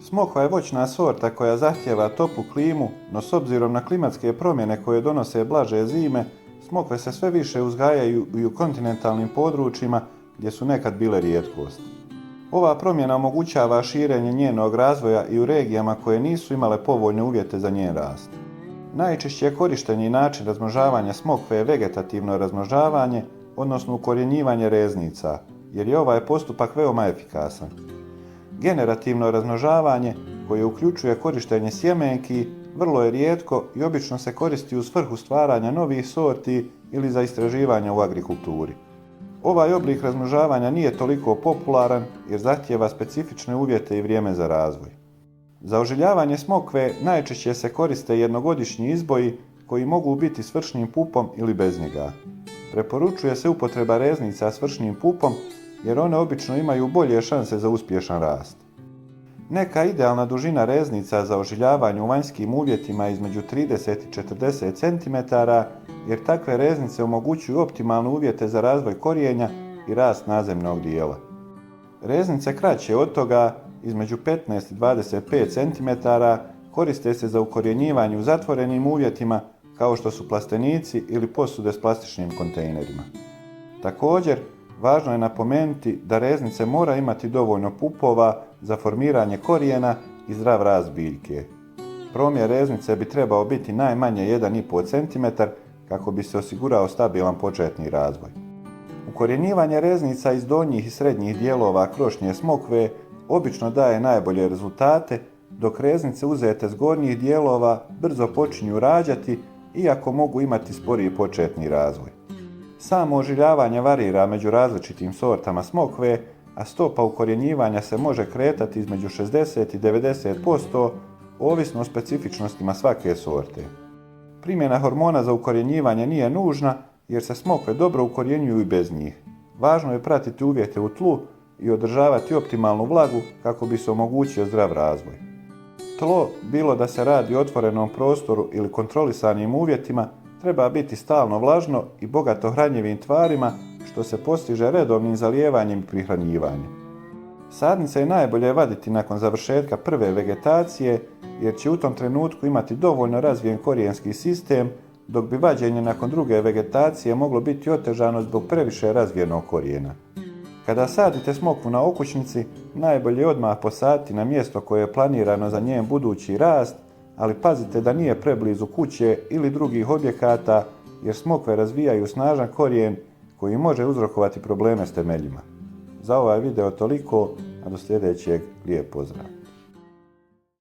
Smokva je voćna sorta koja zahtijeva toplu klimu, no s obzirom na klimatske promjene koje donose blaže zime, smokve se sve više uzgajaju i u kontinentalnim područjima gdje su nekad bile rijetkost. Ova promjena omogućava širenje njenog razvoja i u regijama koje nisu imale povoljne uvjete za njen rast. Najčešće korišteni način razmnožavanja smokve je vegetativno razmnožavanje, odnosno ukorjenjivanje reznica, jer je ovaj postupak veoma efikasan. Generativno razmnožavanje, koje uključuje korištenje sjemenki, vrlo je rijetko i obično se koristi u svrhu stvaranja novih sorti ili za istraživanja u agrikulturi. Ovaj oblik razmnožavanja nije toliko popularan jer zahtijeva specifične uvjete i vrijeme za razvoj. Za ožiljavanje smokve najčešće se koriste jednogodišnji izboji koji mogu biti s vršnim pupom ili bez njega. Preporučuje se upotreba reznica s vršnim pupom jer one obično imaju bolje šanse za uspješan rast. Neka idealna dužina reznica za ožiljavanje u vanjskim uvjetima je između 30 i 40 cm, jer takve reznice omogućuju optimalne uvjete za razvoj korijenja i rast nazemnog dijela. Reznice kraće od toga, između 15 i 25 cm, koriste se za ukorjenjivanje u zatvorenim uvjetima kao što su plastenici ili posude s plastičnim kontejnerima. Također, važno je napomenuti da reznice mora imati dovoljno pupova za formiranje korijena i zdrav rast biljke. Promjer reznice bi trebao biti najmanje 1,5 cm kako bi se osigurao stabilan početni razvoj. Ukorjenjivanje reznica iz donjih i srednjih dijelova krošnje smokve obično daje najbolje rezultate, dok reznice uzete s gornjih dijelova brzo počinju rađati iako mogu imati sporiji početni razvoj. Samo ožiljavanje varira među različitim sortama smokve, a stopa ukorjenjivanja se može kretati između 60 i 90%, ovisno o specifičnostima svake sorte. Primjena hormona za ukorjenjivanje nije nužna jer se smokve dobro ukorjenjuju i bez njih. Važno je pratiti uvjete u tlu i održavati optimalnu vlagu kako bi se omogućio zdrav razvoj. Tlo, bilo da se radi o otvorenom prostoru ili kontrolisanim uvjetima, treba biti stalno vlažno i bogato hranjivim tvarima, što se postiže redovnim zalijevanjem i prihranjivanjem. Sadnice je najbolje vaditi nakon završetka prve vegetacije, jer će u tom trenutku imati dovoljno razvijen korijenski sistem, dok bi vađenje nakon druge vegetacije moglo biti otežano zbog previše razvijenog korijena. Kada sadite smokvu na okućnici, najbolje je odmah posaditi na mjesto koje je planirano za njen budući rast, ali pazite da nije preblizu kuće ili drugih objekata, jer smokve razvijaju snažan korijen koji može uzrokovati probleme s temeljima. Za ovaj video toliko, a do sljedećeg lijep pozdrav!